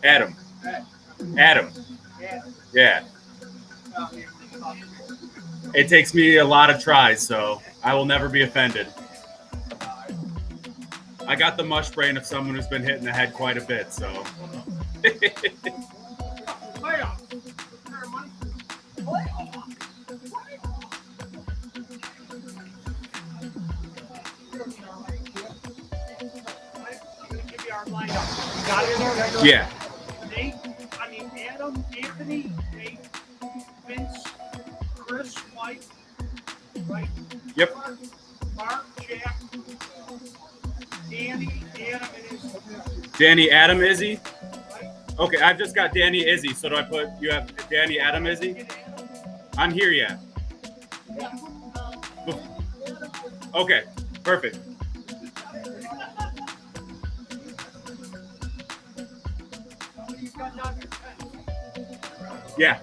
Adam. Adam. Yeah. It takes me a lot of tries, so I will never be offended. I got the mush brain of someone who's been hit in the head quite a bit, so. Yeah. Nate, Adam, Anthony, Nate, Vince, Chris, Mike, right? Yep. Mark, Jack, Danny, Adam, and Izzy. Danny, Adam, Izzy? Okay, I've just got Danny, Izzy. So do I put, you have Danny, Adam, Izzy? I'm here yet. Okay, perfect. Yeah.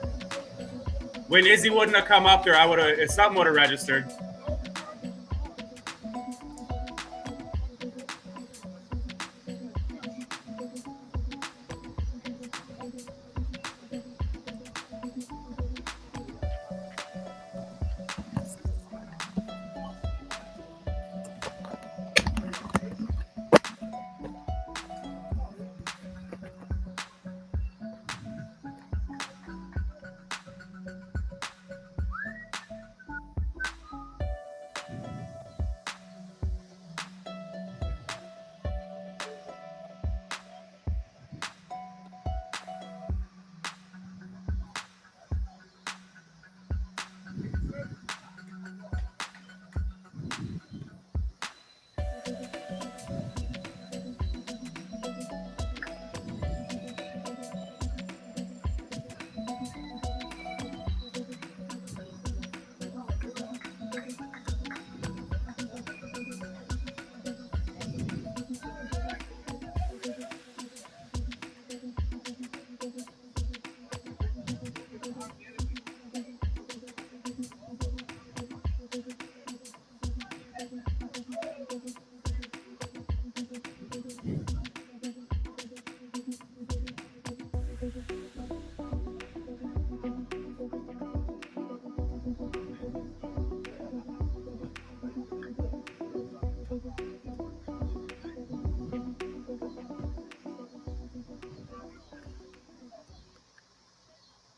When Izzy wouldn't have come up there, I would have, something would have registered.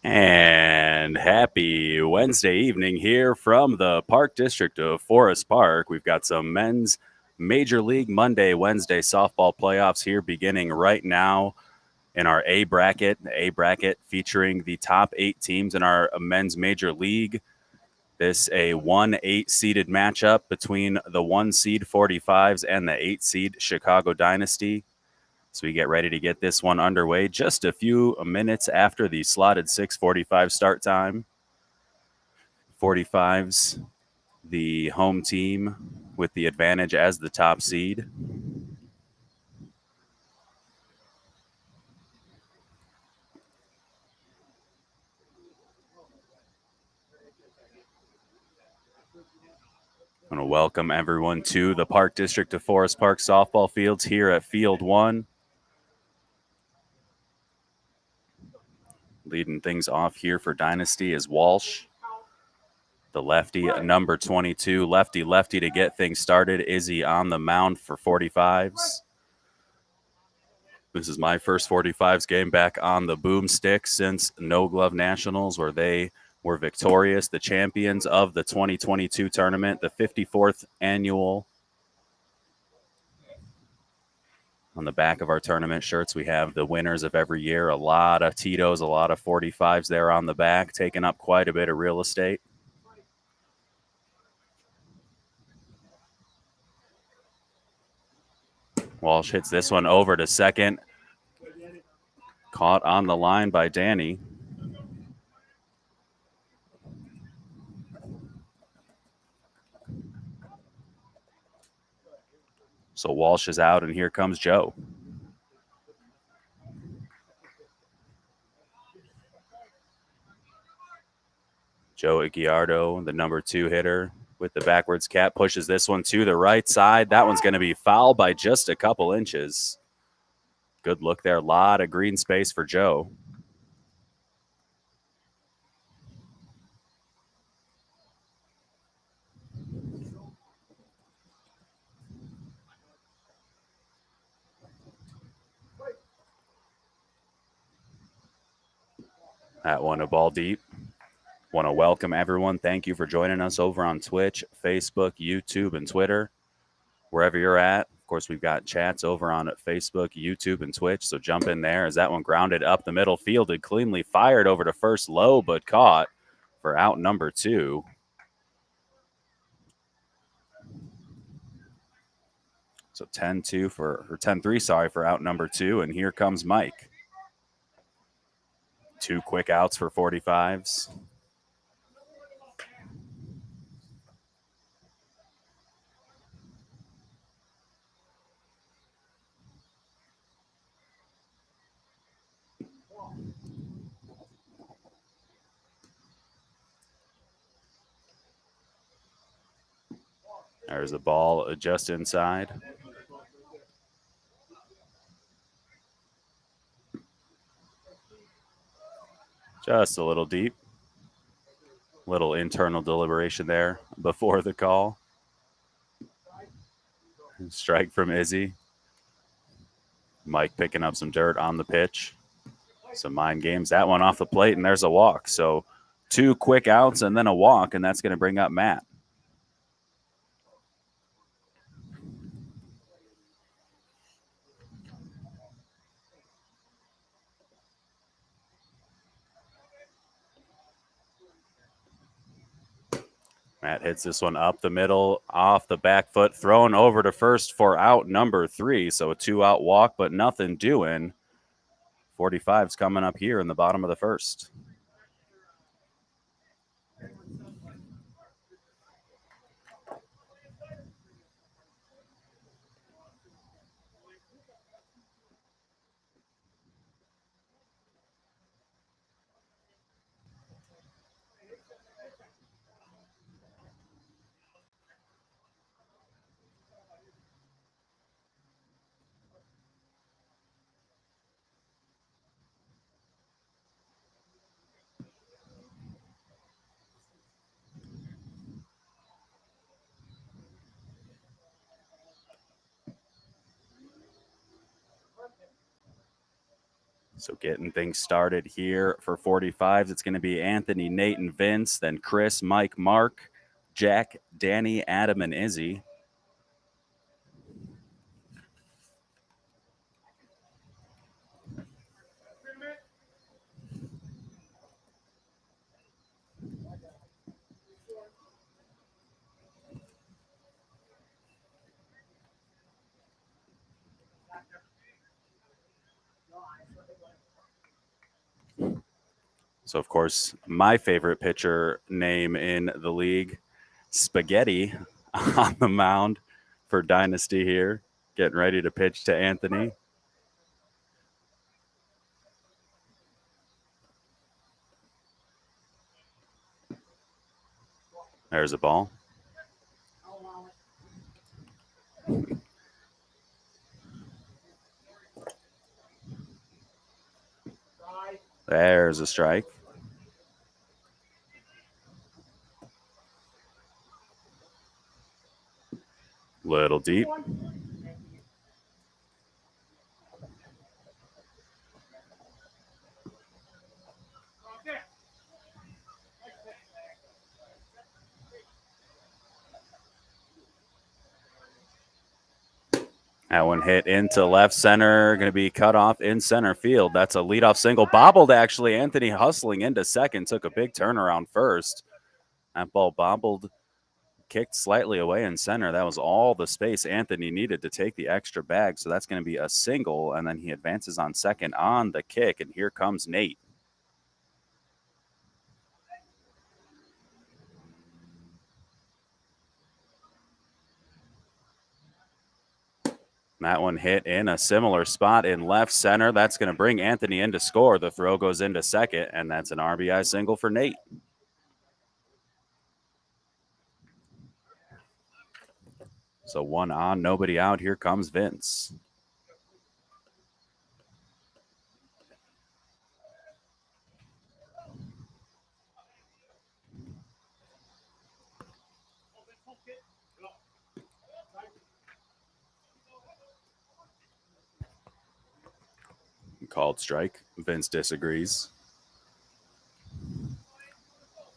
And happy Wednesday evening here from the Park District of Forest Park. We've got some men's Major League Monday, Wednesday softball playoffs here beginning right now in our A bracket. The A bracket featuring the top 8 teams in our men's Major League. This a 1-8 seeded matchup between the 1 seed 45's and the 8 seed Chicago Dynasty. So we get ready to get this one underway just a few minutes after the slotted 6:45 start time. 45's the home team with the advantage as the top seed. I want to welcome everyone to the Park District of Forest Park softball fields here at Field 1. Leading things off here for Dynasty is Walsh. The lefty, number 22, lefty to get things started. Izzy on the mound for 45's. This is my first 45's game back on the boomstick since No Glove Nationals, where they were victorious, the champions of the 2022 tournament, the 54th annual. On the back of our tournament shirts, we have the winners of every year. A lot of Tito's, a lot of 45's there on the back, taking up quite a bit of real estate. Walsh hits this one over to second. Caught on the line by Danny. So Walsh is out, and here comes Joe. Joe Icciardo, the number 2 hitter with the backwards cap, pushes this one to the right side. That one's going to be fouled by just a couple inches. Good look there. A lot of green space for Joe. That one a ball deep. Want to welcome everyone. Thank you for joining us over on Twitch, Facebook, YouTube, and Twitter. Wherever you're at. Of course, we've got chats over on Facebook, YouTube, and Twitch, so jump in there as that one grounded up the middle, fielded cleanly, fired over to first, low, but caught for out number 2. So 10-2 or 10-3, sorry, for out number 2, and here comes Mike. 2 quick outs for 45's. There's the ball just inside. Just a little deep. Little internal deliberation there before the call. Strike from Izzy. Mike picking up some dirt on the pitch. Some mind games. That one off the plate, and there's a walk. So 2 quick outs and then a walk, and that's going to bring up Matt. Matt hits this one up the middle, off the back foot, thrown over to first for out number 3. So a 2-out walk, but nothing doing. 45's coming up here in the bottom of the first. So getting things started here for 45's. It's going to be Anthony, Nate, and Vince, then Chris, Mike, Mark, Jack, Danny, Adam, and Izzy. So, of course, my favorite pitcher name in the league, Spaghetti, on the mound for Dynasty here, getting ready to pitch to Anthony. There's a ball. There's a strike. Little deep. That one hit into left center, going to be cut off in center field. That's a leadoff single. Bobbled, actually. Anthony hustling into second, took a big turnaround first. That ball bobbled, kicked slightly away in center. That was all the space Anthony needed to take the extra bag. So that's going to be a single, and then he advances on second on the kick, and here comes Nate. That one hit in a similar spot in left center. That's going to bring Anthony in to score. The throw goes into second, and that's an RBI single for Nate. So one on, nobody out. Here comes Vince. Called strike. Vince disagrees.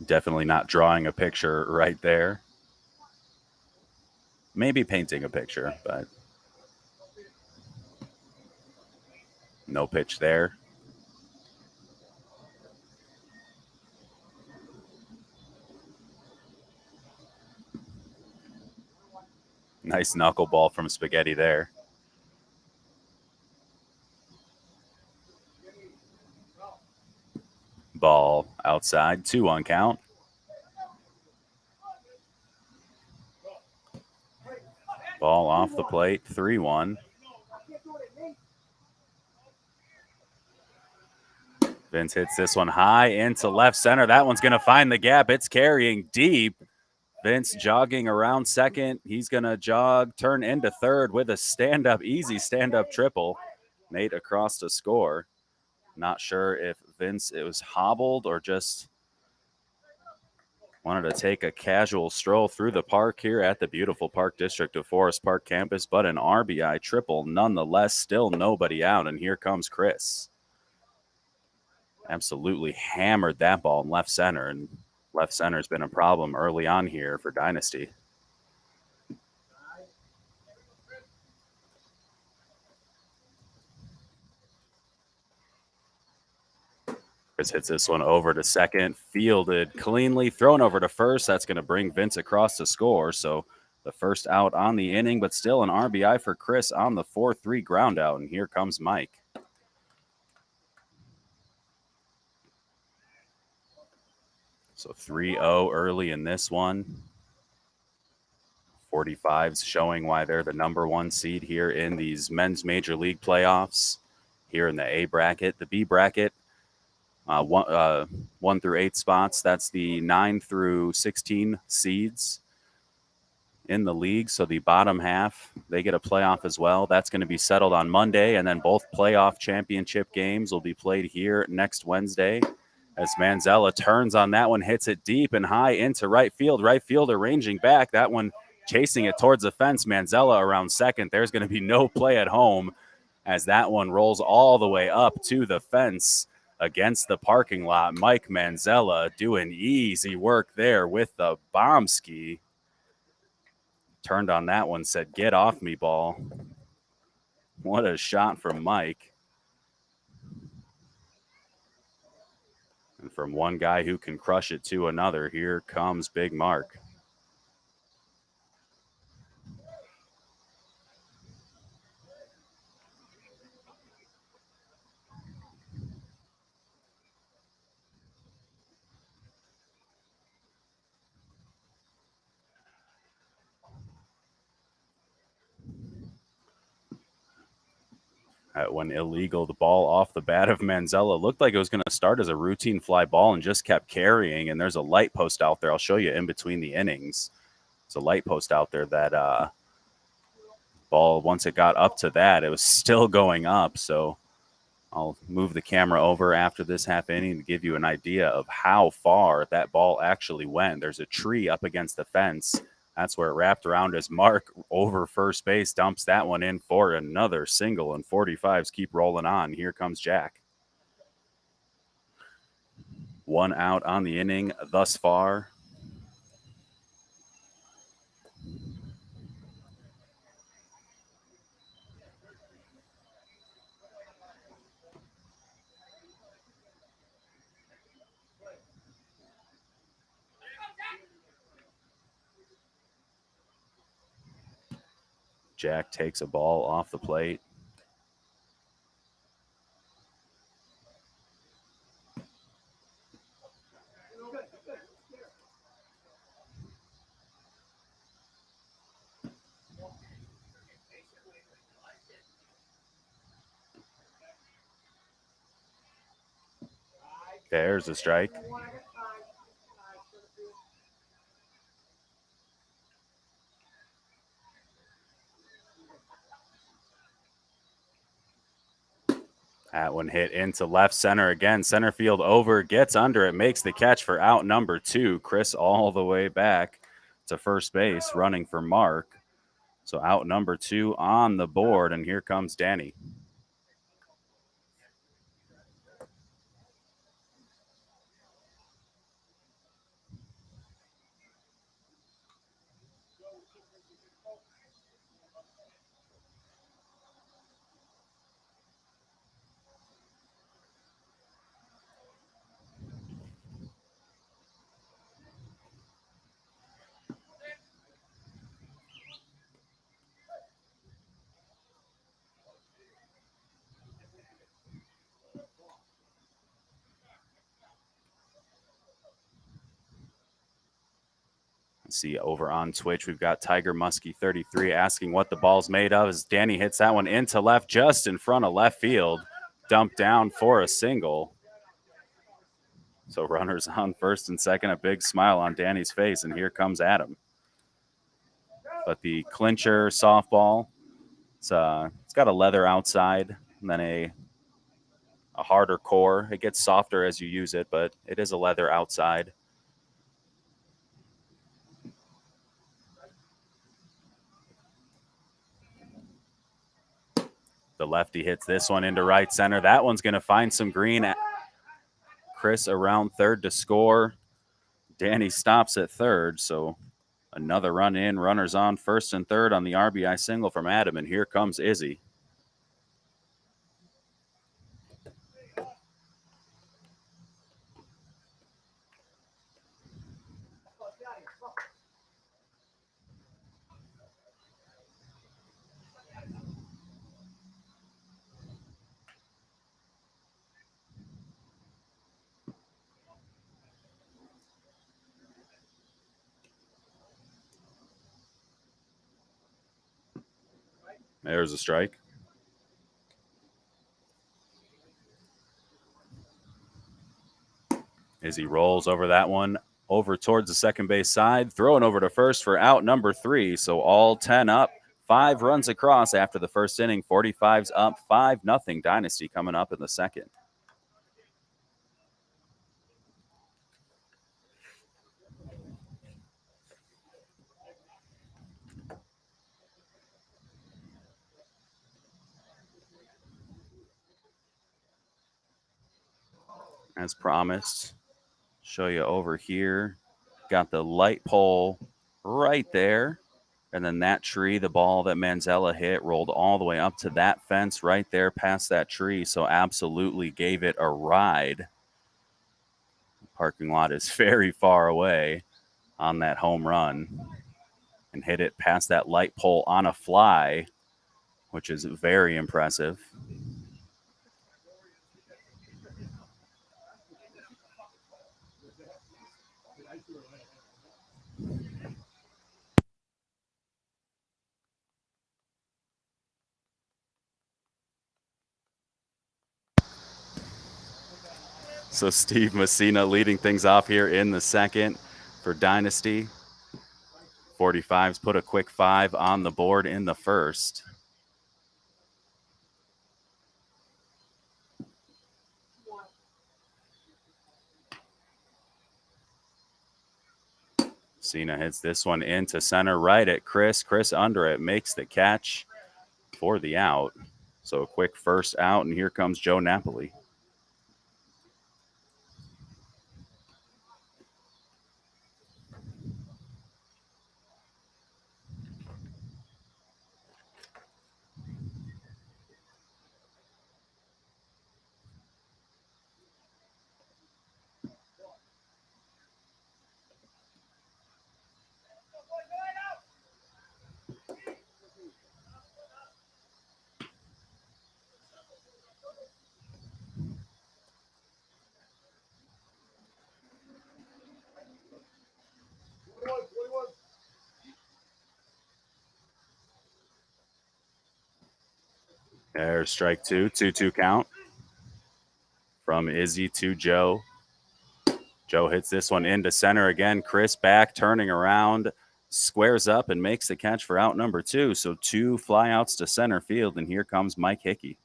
Definitely not drawing a picture right there. Maybe painting a picture, but no pitch there. Nice knuckleball from Spaghetti there. Ball outside, 2-1 count. Ball off the plate, 3-1. Vince hits this one high into left center. That one's going to find the gap. It's carrying deep. Vince jogging around second. He's going to jog, turn into third with a stand-up, easy stand-up triple. Nate across to score. Not sure if Vince, it was hobbled or just wanted to take a casual stroll through the park here at the beautiful Park District of Forest Park campus, but an RBI triple nonetheless, still nobody out, and here comes Chris. Absolutely hammered that ball in left center, and left center has been a problem early on here for Dynasty. Chris hits this one over to second, fielded cleanly, thrown over to first. That's going to bring Vince across to score. So the first out on the inning, but still an RBI for Chris on the 4-3 ground out. And here comes Mike. So 3-0 early in this one. 45's showing why they're the number one seed here in these men's major league playoffs. Here in the A bracket, the B bracket, 1 through 8 spots. That's the 9 through 16 seeds in the league. So the bottom half, they get a playoff as well. That's going to be settled on Monday, and then both playoff championship games will be played here next Wednesday. As Manzella turns on that one, hits it deep and high into right field. Right field arranging back. That one chasing it towards the fence. Manzella around second. There's going to be no play at home as that one rolls all the way up to the fence against the parking lot. Mike Manzella doing easy work there with the bomb ski. Turned on that one, said, "Get off me, ball." What a shot from Mike. And from one guy who can crush it to another, here comes Big Mark. That one illegal, the ball off the bat of Manzella. Looked like it was going to start as a routine fly ball and just kept carrying. And there's a light post out there. I'll show you in between the innings. There's a light post out there that ball, once it got up to that, it was still going up. So I'll move the camera over after this half inning to give you an idea of how far that ball actually went. There's a tree up against the fence. That's where it wrapped around as Mark over first base dumps that one in for another single, and 45's keep rolling on. Here comes Jack. One out on the inning thus far. Jack takes a ball off the plate. There's a strike. That one hit into left center again. Center field over, gets under it, makes the catch for out number 2. Chris all the way back to first base, running for Mark. So out number 2 on the board, and here comes Danny. See over on Twitch, we've got Tiger Muskie 33 asking what the ball's made of as Danny hits that one into left, just in front of left field. Dumped down for a single. So runners on first and second, a big smile on Danny's face, and here comes Adam. But the clincher softball, it's got a leather outside and then a harder core. It gets softer as you use it, but it is a leather outside. The lefty hits this one into right center. That one's going to find some green. Chris around third to score. Danny stops at third, so another run in. Runners on first and third on the RBI single from Adam, and here comes Izzy. There's a strike. Izzy rolls over that one, over towards the second base side, throwing over to first for out number 3. So all 10 up, 5 runs across after the first inning. 45's up 5-0. Dynasty coming up in the second. As promised, show you over here. Got the light pole right there. And then that tree, the ball that Manzella hit, rolled all the way up to that fence right there past that tree. So absolutely gave it a ride. The parking lot is very far away on that home run and hit it past that light pole on a fly, which is very impressive. So Steve Messina leading things off here in the second for Dynasty. 45's put a quick 5 on the board in the first. Messina hits this one into center right at Chris. Chris under it, makes the catch for the out. So a quick first out, and here comes Joe Napoli. There's strike two, 2-2 count from Izzy to Joe. Joe hits this one into center again. Chris back, turning around, squares up and makes the catch for out number 2. So 2 flyouts to center field, and here comes Mike Hickey.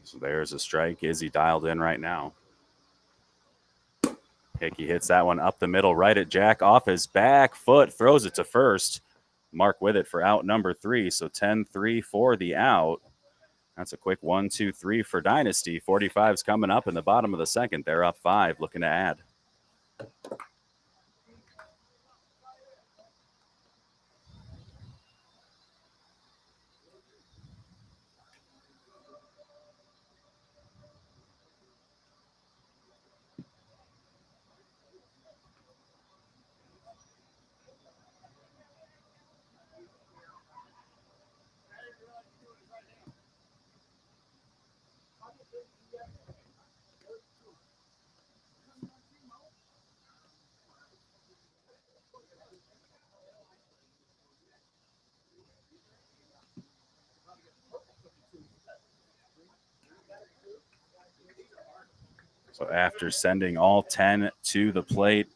So there's a strike. Izzy dialed in right now. Hickey hits that one up the middle, right at Jack, off his back foot, throws it to first. Mark with it for out number 3. So 10-3 for the out. That's a quick 1-2-3 for Dynasty. 45's coming up in the bottom of the second. They're up 5, looking to add. So after sending all 10 to the plate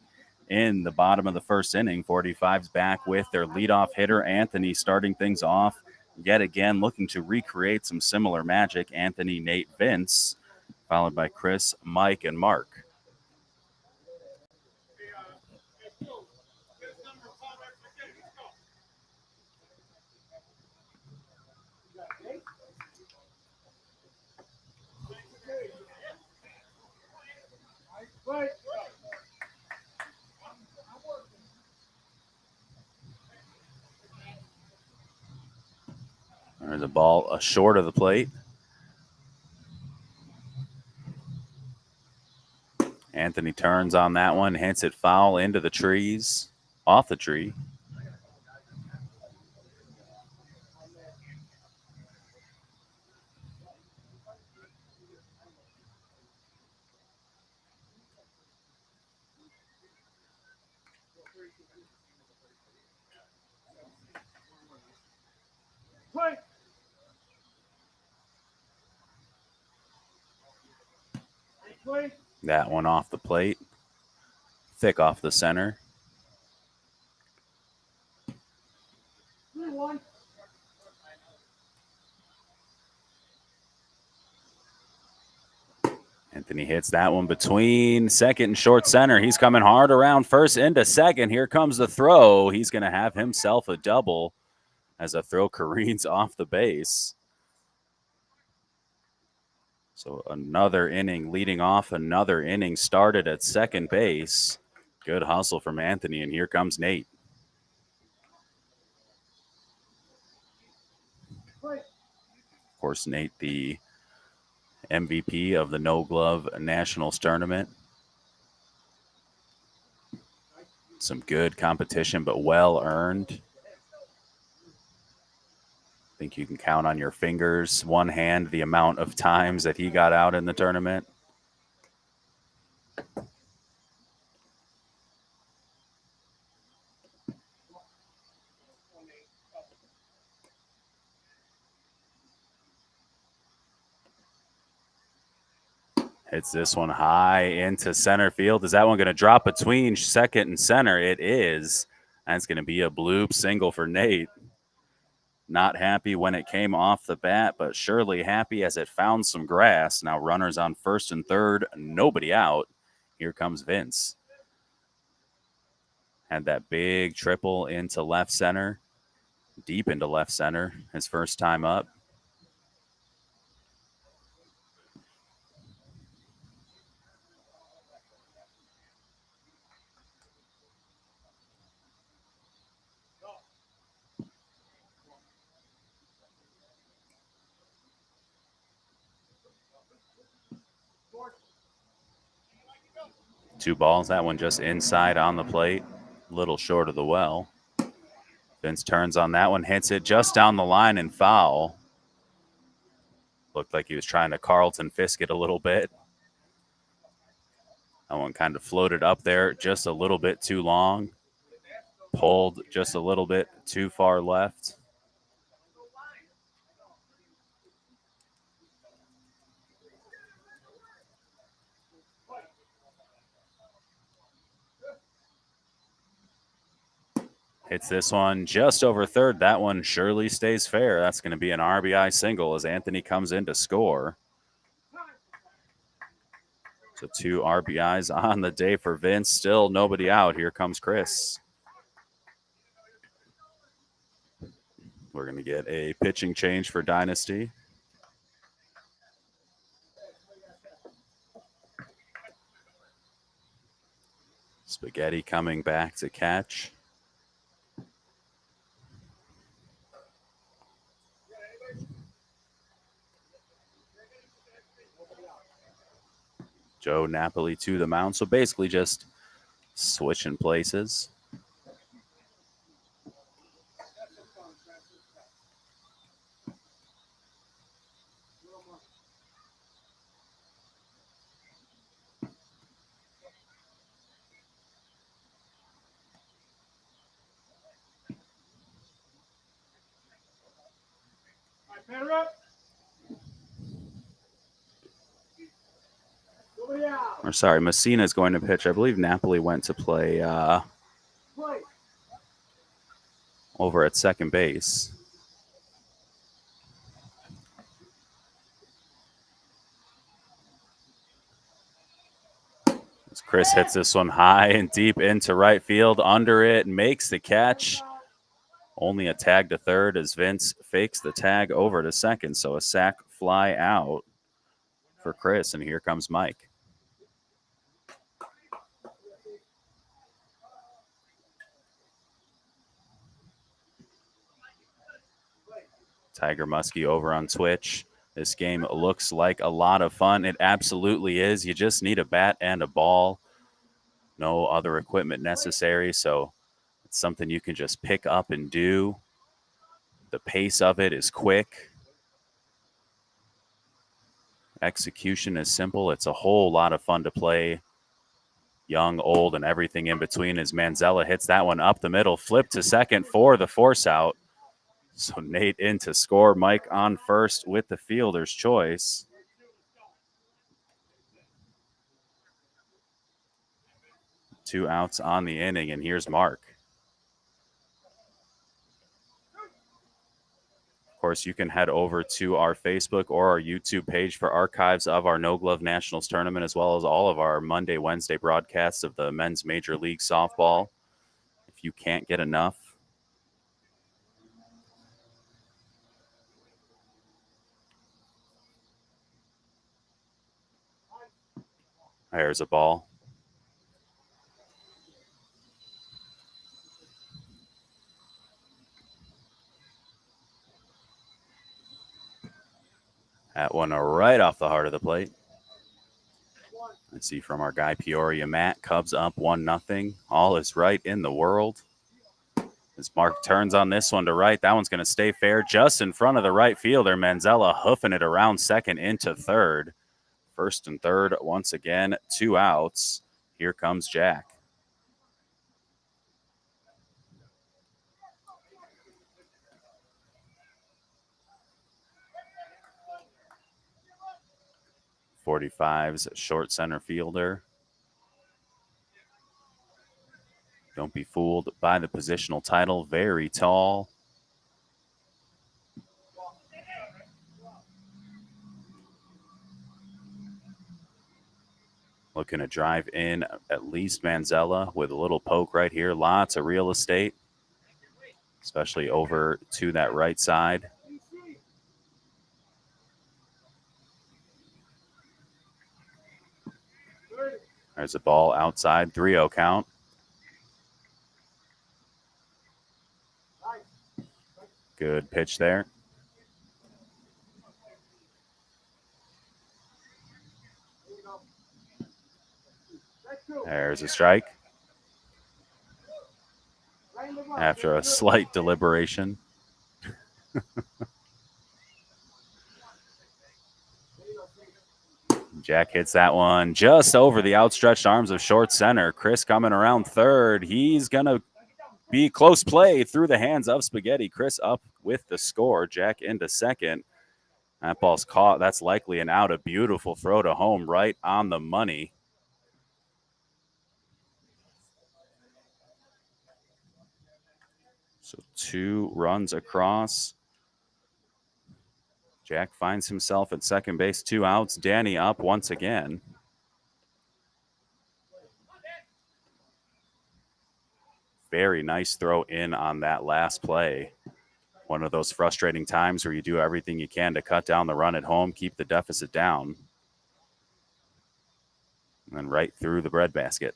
in the bottom of the first inning, 45's back with their leadoff hitter, Anthony, starting things off yet again, looking to recreate some similar magic. Anthony, Nate, Vince, followed by Chris, Mike, and Mark. Right. There's a ball short of the plate. Anthony turns on that one, hits it foul into the trees, off the tree. Right. Right. That one off the plate. Thick off the center. 3-1. Anthony hits that one between second and short center. He's coming hard around first into second. Here comes the throw. He's going to have himself a double as a throw careens off the base. So another inning leading off, another inning started at second base. Good hustle from Anthony, and here comes Nate. Of course, Nate, the MVP of the No Glove Nationals tournament. Some good competition, but well earned. I think you can count on your fingers, one hand, the amount of times that he got out in the tournament. Hits this one high into center field. Is that one going to drop between second and center? It is. That's going to be a bloop single for Nate. Not happy when it came off the bat, but surely happy as it found some grass. Now runners on first and third, nobody out. Here comes Vince. Had that big triple into left center, deep into left center, his first time up. Two balls, that one just inside on the plate, a little short of the well. Vince turns on that one, hits it just down the line and foul. Looked like he was trying to Carlton Fisk it a little bit. That one kind of floated up there just a little bit too long. Pulled just a little bit too far left. Hits this one just over third. That one surely stays fair. That's going to be an RBI single as Anthony comes in to score. So 2 RBIs on the day for Vince. Still nobody out. Here comes Chris. We're going to get a pitching change for Dynasty. Spaghetti coming back to catch. Joe Napoli to the mound. So basically just switching places. Batter up. Nobody out. Or sorry, Messina is going to pitch. I believe Napoli went to play Play. over at second base. As Chris hits this one high and deep into right field, under it, makes the catch. Only a tag to third as Vince fakes the tag over to second. So a sac fly out for Chris, and here comes Mike. Tiger Muskie over on Twitch. This game looks like a lot of fun. It absolutely is. You just need a bat and a ball. No other equipment necessary, so it's something you can just pick up and do. The pace of it is quick. Execution is simple. It's a whole lot of fun to play. Young, old, and everything in between as Manzella hits that one up the middle. Flip to second for the force out. So Nate in to score. Mike on first with the fielder's choice. Two outs on the inning, and here's Mark. Of course, you can head over to our Facebook or our YouTube page for archives of our No Glove Nationals tournament, as well as all of our Monday, Wednesday broadcasts of the Men's Major League Softball. If you can't get enough. There's a ball. That one right off the heart of the plate. Let's see from our guy Peoria Matt. Cubs up 1-0. All is right in the world. As Mark turns on this one to right, that one's going to stay fair just in front of the right fielder. Manzella hoofing it around second into third. First and third, once again, 2 outs. Here comes Jack. .45's short center fielder. Don't be fooled by the positional title. Very tall. Looking to drive in at least Manzella with a little poke right here. Lots of real estate, especially over to that right side. There's a ball outside, 3-0 count. Good pitch there. There's a strike. After a slight deliberation. Jack hits that one just over the outstretched arms of short center. Chris coming around third. He's going to be close play through the hands of Spaghetti. Chris up with the score. Jack into second. That ball's caught. That's likely an out. A beautiful throw to home, right on the money. So 2 runs across. Jack finds himself at second base, 2 outs. Danny up once again. Very nice throw in on that last play. One of those frustrating times where you do everything you can to cut down the run at home, keep the deficit down. And then right through the breadbasket.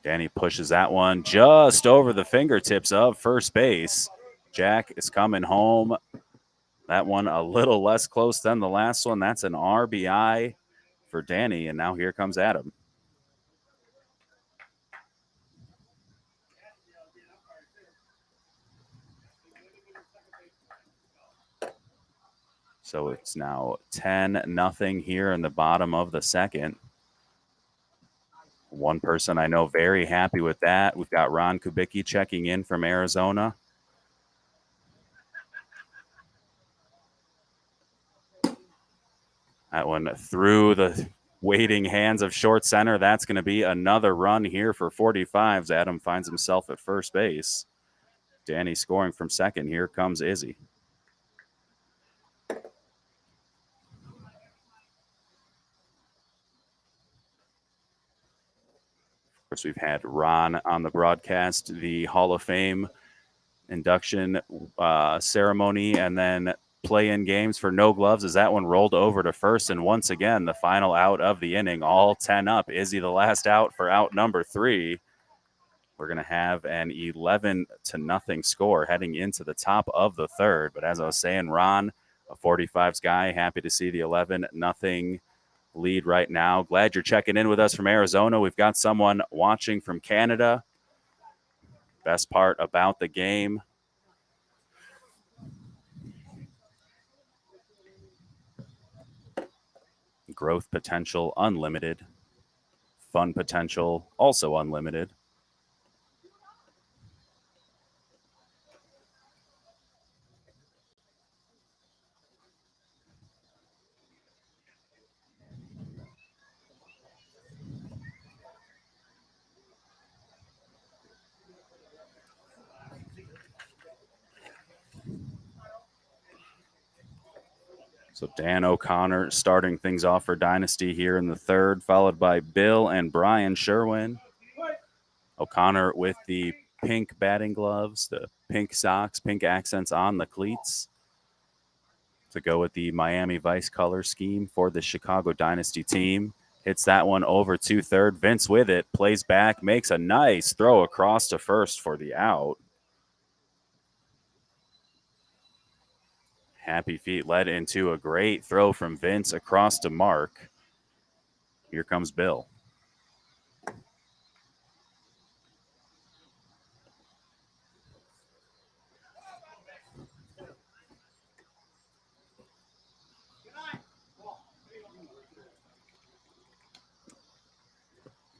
Danny pushes that one just over the fingertips of first base. Jack is coming home. That one a little less close than the last one. That's an RBI for Danny, and now here comes Adam. So it's now 10-0 here in the bottom of the second. One person I know very happy with that. We've got Ron Kubicki checking in from Arizona. That one through the waiting hands of short center. That's going to be another run here for 45's. Adam finds himself at first base. Danny scoring from second. Here comes Izzy. Of course, we've had Ron on the broadcast, the Hall of Fame induction ceremony, and then play-in games for no gloves as that one rolled over to first. And once again, the final out of the inning, all 10 up. Izzy the last out for out number 3. We're going to have an 11-0 score heading into the top of the third. But as I was saying, Ron, a 45's guy, happy to see the 11-0 lead right now. Glad you're checking in with us from Arizona. We've got someone watching from Canada. Best part about the game, growth potential unlimited, fun potential also unlimited. So Dan O'Connor starting things off for Dynasty here in the third, followed by Bill and Brian Sherwin. O'Connor with the pink batting gloves, the pink socks, pink accents on the cleats to go with the Miami Vice color scheme for the Chicago Dynasty team. Hits that one over to third. Vince with it, plays back, makes a nice throw across to first for the out. Happy Feet led into a great throw from Vince across to Mark. Here comes Bill.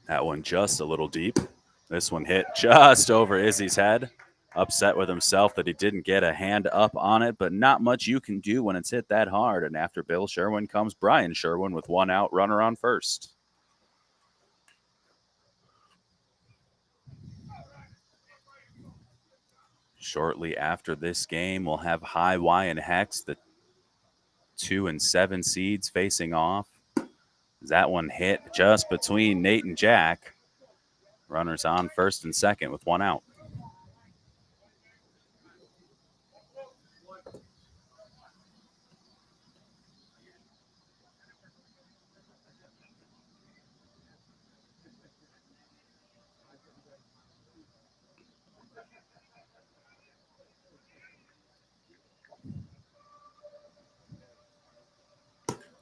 That one just a little deep. This one hit just over Izzy's head. Upset with himself that he didn't get a hand up on it, but not much you can do when it's hit that hard. And after Bill Sherwin comes Brian Sherwin with 1 out, runner on first. Shortly after this game, we'll have High Y and Hex, the 2 and 7 seeds, facing off. That one hit just between Nate and Jack. Runners on first and second with 1 out.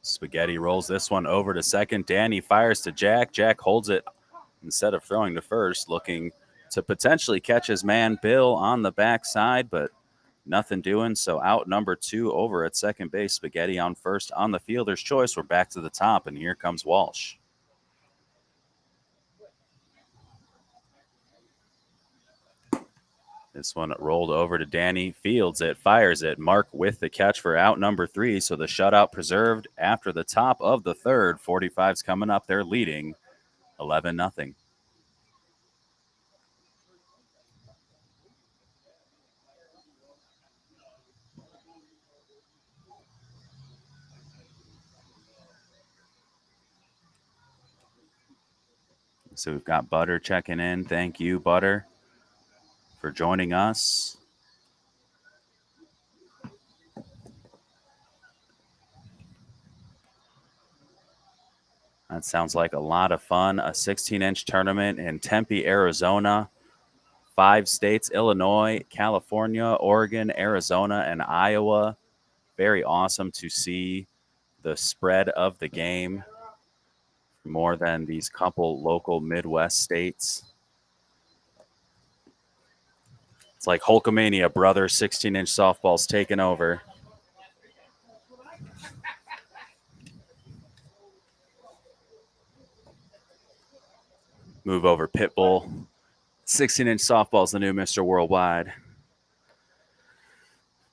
Spaghetti rolls this one over to second. Danny fires to Jack. Jack holds it instead of throwing to first, looking to potentially catch his man Bill on the backside, but Nothing doing, so out number 2 over at second base. Spaghetti on first on the fielder's choice. We're back to the top, and here comes Walsh. This one rolled over to Danny, fields it, fires it. Mark with the catch for out number 3, so the shutout preserved after the top of the third. 45's coming up, they're leading 11-0. So we've got Butter checking in. Thank you, Butter, for joining us. That sounds like a lot of fun. A 16-inch tournament in Tempe, Arizona. 5 states, Illinois, California, Oregon, Arizona, and Iowa. Very awesome to see the spread of the game more than these couple local Midwest states. It's like Hulkamania, brother. 16-inch softball's taking over. Move over, Pitbull. 16-inch softball's the new Mr. Worldwide.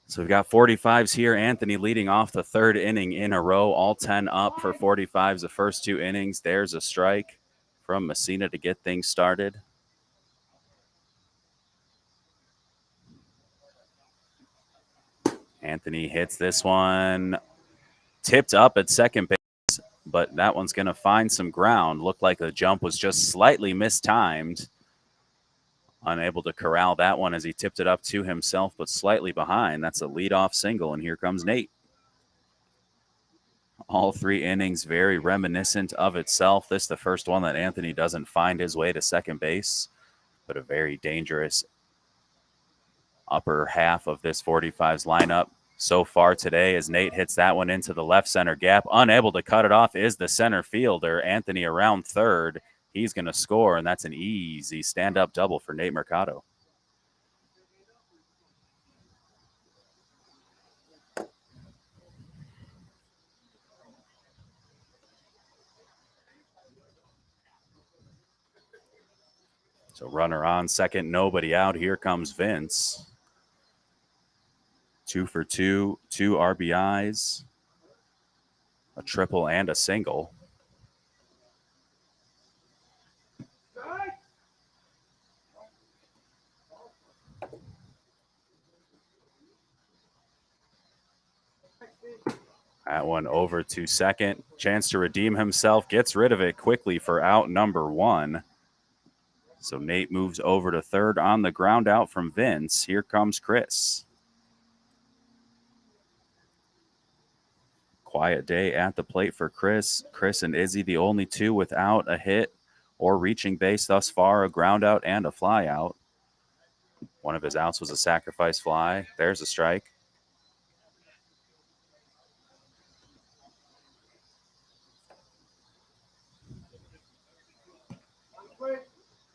So we've got 45's here. Anthony leading off the third inning in a row. All 10 up for 45's the first 2 innings. There's a strike from Messina to get things started. Anthony hits this one. Tipped up at second base, but that one's going to find some ground. Looked like the jump was just slightly mistimed. Unable to corral that one as he tipped it up to himself, but slightly behind. That's a leadoff single, and here comes Nate. All 3 innings very reminiscent of itself. This is the first one that Anthony doesn't find his way to second base, but a very dangerous upper half of this 45's lineup so far today as Nate hits that one into the left center gap. Unable to cut it off is the center fielder. Anthony around third. He's going to score, and that's an easy stand-up double for Nate Mercado. So runner on second, nobody out. Here comes Vince. 2 for 2, 2 RBIs, a triple and a single. That one over to second. Chance to redeem himself. Gets rid of it quickly for out number 1. So Nate moves over to third on the ground out from Vince. Here comes Chris. Quiet day at the plate for Chris. Chris and Izzy, the only 2 without a hit or reaching base thus far. A ground out and a fly out. One of his outs was a sacrifice fly. There's a strike.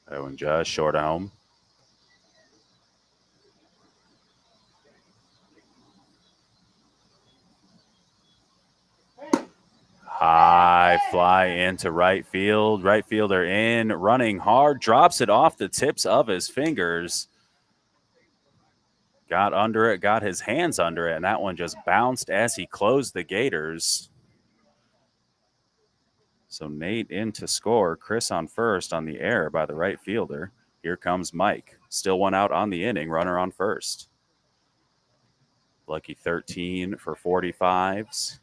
That one just short of home. High fly into right field. Right fielder in, running hard, drops it off the tips of his fingers. Got under it, got his hands under it, and that one just bounced as he closed the Gators. So Nate in to score. Chris on first on the air by the right fielder. Here comes Mike. Still one out on the inning, runner on first. Lucky 13 for 45's.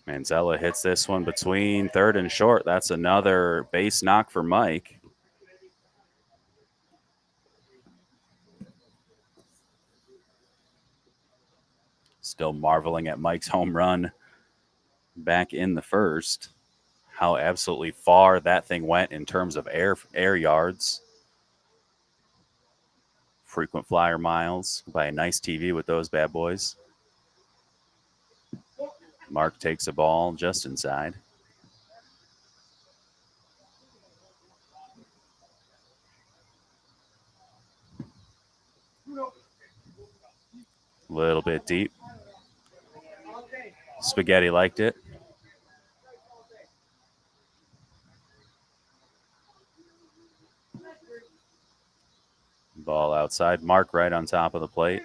Manzella hits this one between third and short. That's another base knock for Mike. Still marveling at Mike's home run back in the first. How absolutely far that thing went in terms of air yards. Frequent flyer miles. Buy a nice TV with those bad boys. Mark takes a ball just inside. Little bit deep. Spaghetti liked it. Ball outside. Mark right on top of the plate.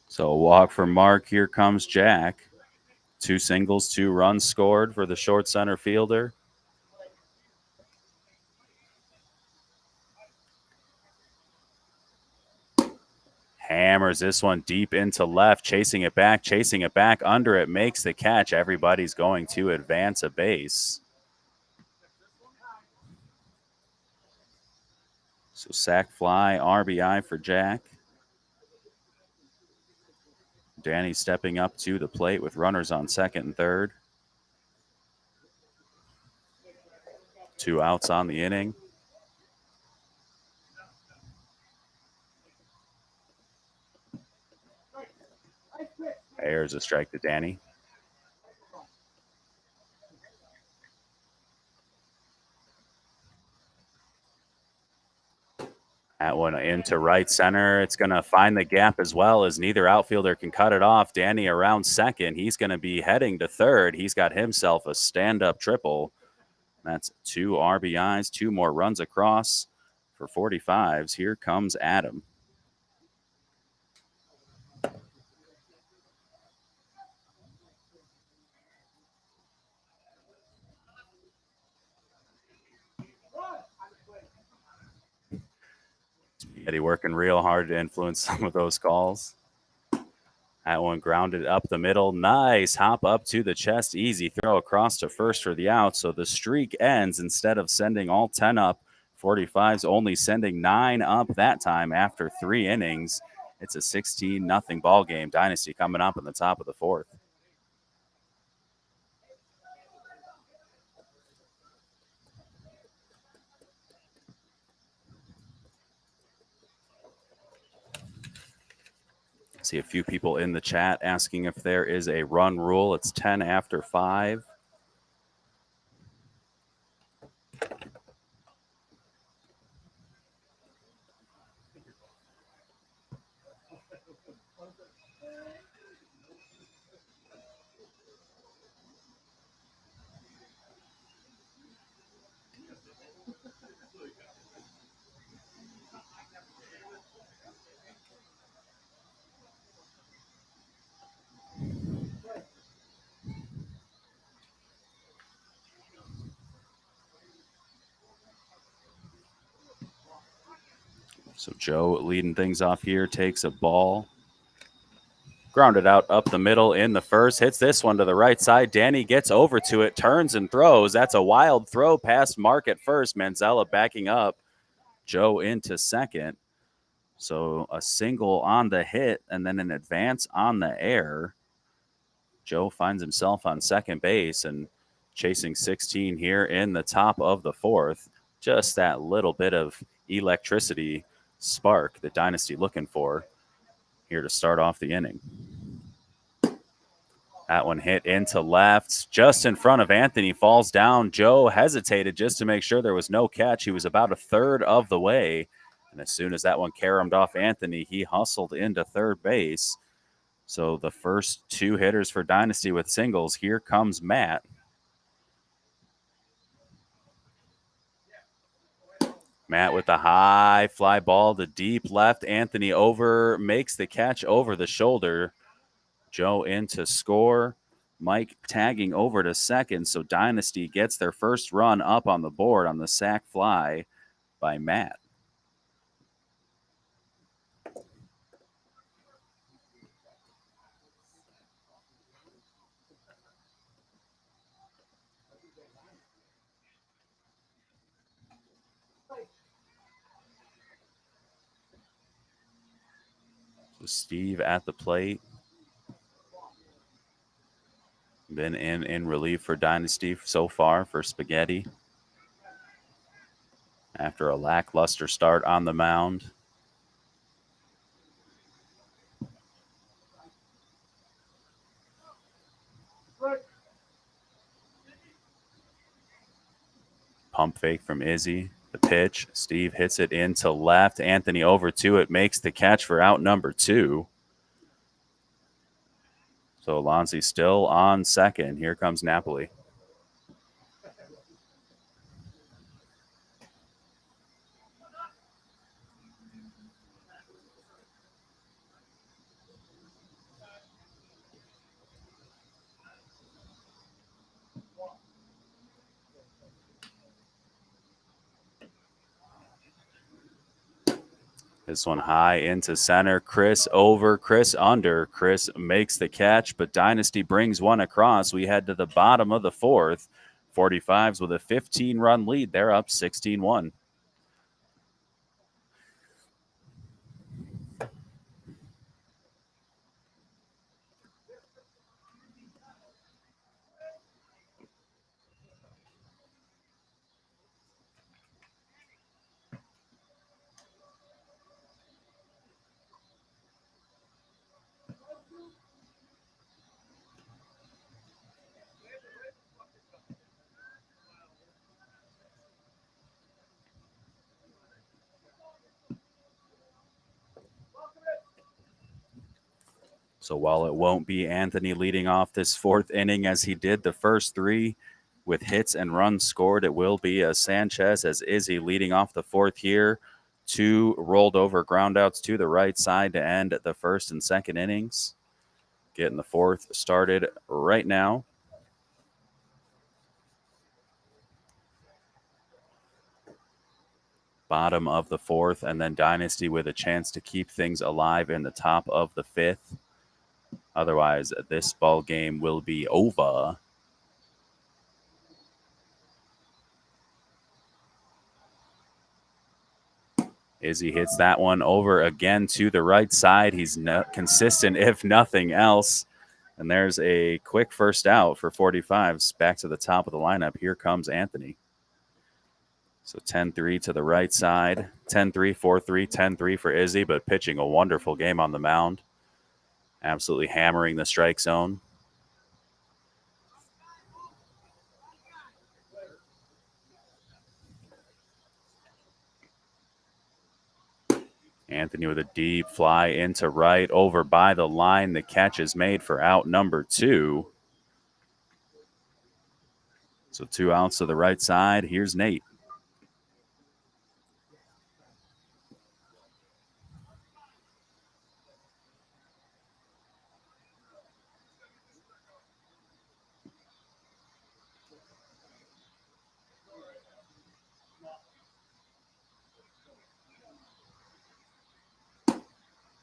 So a walk for Mark. Here comes Jack. 2 singles, 2 runs scored for the short center fielder. Hammers this one deep into left, chasing it back, under it, makes the catch. Everybody's going to advance a base. So sac fly, RBI for Jack. Danny stepping up to the plate with runners on second and third. 2 outs on the inning. There's a strike to Danny. That one into right center. It's going to find the gap as well, as neither outfielder can cut it off. Danny around second. He's going to be heading to third. He's got himself a stand-up triple. That's 2 RBIs, 2 more runs across for 45's. Here comes Adam. Eddie working real hard to influence some of those calls. That one grounded up the middle. Nice hop up to the chest. Easy throw across to first for the out. So the streak ends. Instead of sending all 10 up, 45's only sending 9 up that time after 3 innings. It's a 16-0 ball game. Dynasty coming up in the top of the 4th. See a few people in the chat asking if there is a run rule. It's 10 after 5. So Joe leading things off here, takes a ball. Grounded out up the middle in the first. Hits this one to the right side. Danny gets over to it, turns and throws. That's a wild throw past Mark at first. Manzella backing up. Joe into second. So a single on the hit and then an advance on the air. Joe finds himself on second base and chasing 16 here in the top of the 4th. Just that little bit of electricity spark that Dynasty looking for here to start off the inning. That one hit into left, just in front of Anthony, falls down. Joe hesitated just to make sure there was no catch. He was about a third of the way. And as soon as that one caromed off Anthony, he hustled into third base. So the first 2 hitters for Dynasty with singles. Here comes Matt. Matt with the high fly ball to deep left. Anthony over, makes the catch over the shoulder. Joe in to score. Mike tagging over to second. So Dynasty gets their first run up on the board on the sac fly by Matt. So Steve at the plate. Been in relief for Dynasty so far for Spaghetti. After a lackluster start on the mound. Pump fake from Izzy. The pitch. Steve hits it into left. Anthony over to it. Makes the catch for out number 2. So Alonzi still on second. Here comes Napoli. This one high into center. Chris over, Chris under. Chris makes the catch, but Dynasty brings one across. We head to the bottom of the 4th. 45's with a 15-run lead. They're up 16-1. So while it won't be Anthony leading off this 4th inning as he did the first 3 with hits and runs scored, it will be a Sanchez as Izzy leading off the 4th here. 2 rolled over groundouts to the right side to end the 1st and 2nd innings. Getting the 4th started right now. Bottom of the 4th, and then Dynasty with a chance to keep things alive in the top of the 5th. Otherwise, this ball game will be over. Izzy hits that one over again to the right side. He's consistent, if nothing else. And there's a quick first out for 45's. Back to the top of the lineup. Here comes Anthony. So 10-3 to the right side. 10-3, 4-3, 10-3 for Izzy, but pitching a wonderful game on the mound. Absolutely hammering the strike zone. Anthony with a deep fly into right, over by the line. The catch is made for out number 2. So 2 outs to the right side. Here's Nate.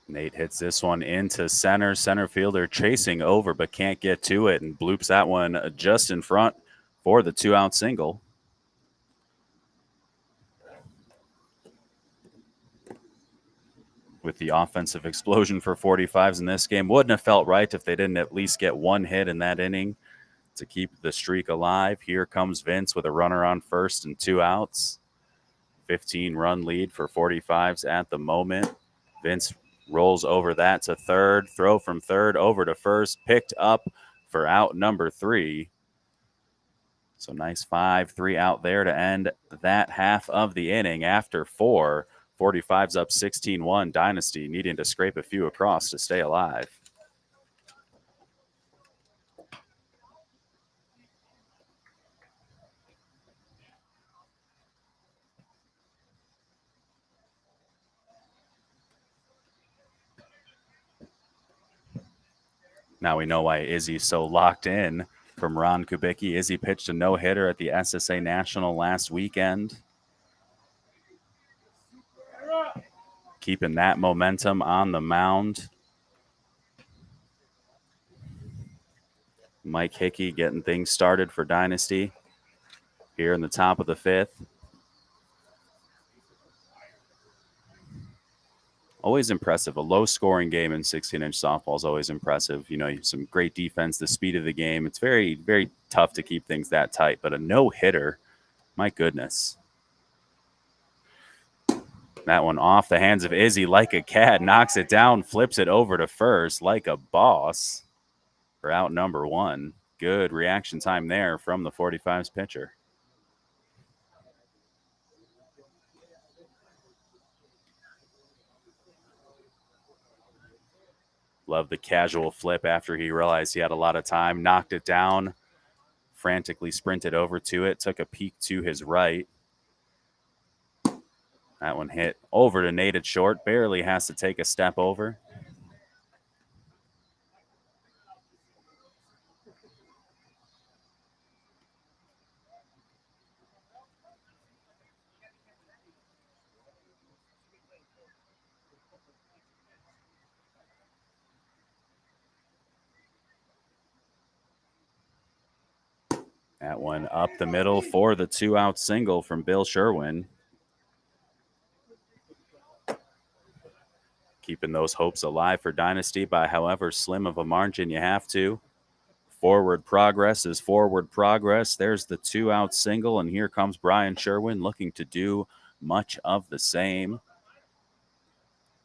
Nate hits this one into center. Center fielder chasing over but can't get to it and bloops that one just in front for the 2-out single. With the offensive explosion for 45's in this game, wouldn't have felt right if they didn't at least get 1 hit in that inning to keep the streak alive. Here comes Vince with a runner on first and 2 outs. 15-run lead for 45's at the moment. Vince rolls over that to third. Throw from third over to first. Picked up for out number 3. So nice 5-3 out there to end that half of the inning after 4. 45's up 16-1. Dynasty needing to scrape a few across to stay alive. Now we know why Izzy's so locked in from Ron Kubicki. Izzy pitched a no-hitter at the SSA National last weekend. Keeping that momentum on the mound. Mike Hickey getting things started for Dynasty here in the top of the 5th. always impressive. A low-scoring game in 16-inch softball is always impressive. Some great defense, the speed of the game. It's very, very tough to keep things that tight. But a no-hitter, my goodness. That one off the hands of Izzy like a cat, knocks it down, flips it over to first like a boss for out number one. Good reaction time there from the 45's pitcher. Love the casual flip after he realized he had a lot of time, knocked it down, frantically sprinted over to it, took a peek to his right. That one hit over to Nate at short, barely has to take a step over. That one up the middle for the 2-out single from Bill Sherwin. Keeping those hopes alive for Dynasty by however slim of a margin you have to. Forward progress is forward progress. There's the 2-out single, and here comes Brian Sherwin looking to do much of the same.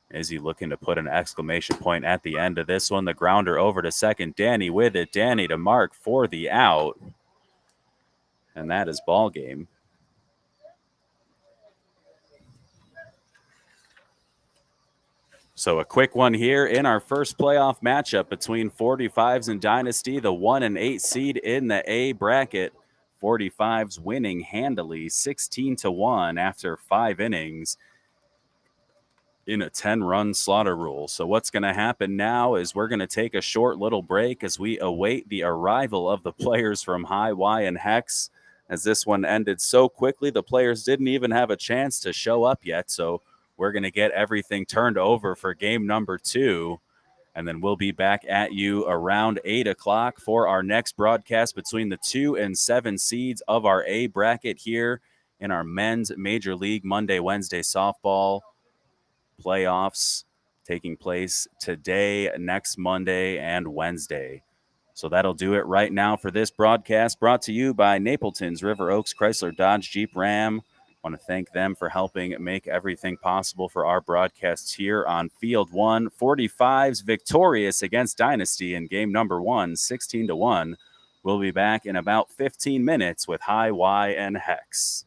Is he looking to put an exclamation point at the end of this one? The grounder over to second. Danny with it. Danny to mark for the out. And that is ball game. So a quick one here in our first playoff matchup between 45's and Dynasty, the 1-8 seed in the A bracket. 45's winning handily 16-1 after 5 innings in a 10-run slaughter rule. So what's going to happen now is we're going to take a short little break as we await the arrival of the players from High, Y, and Hex. As this one ended so quickly, the players didn't even have a chance to show up yet. So we're going to get everything turned over for game number 2. And then we'll be back at you around 8 o'clock for our next broadcast between the 2 and 7 seeds of our A bracket here in our men's Major League Monday, Wednesday softball playoffs taking place today, next Monday, and Wednesday. So that'll do it right now for this broadcast, brought to you by Napleton's River Oaks Chrysler Dodge Jeep Ram. I want to thank them for helping make everything possible for our broadcasts here on Field 1. 45's victorious against Dynasty in game number 1, 16-1. We'll be back in about 15 minutes with High, Y, and Hex.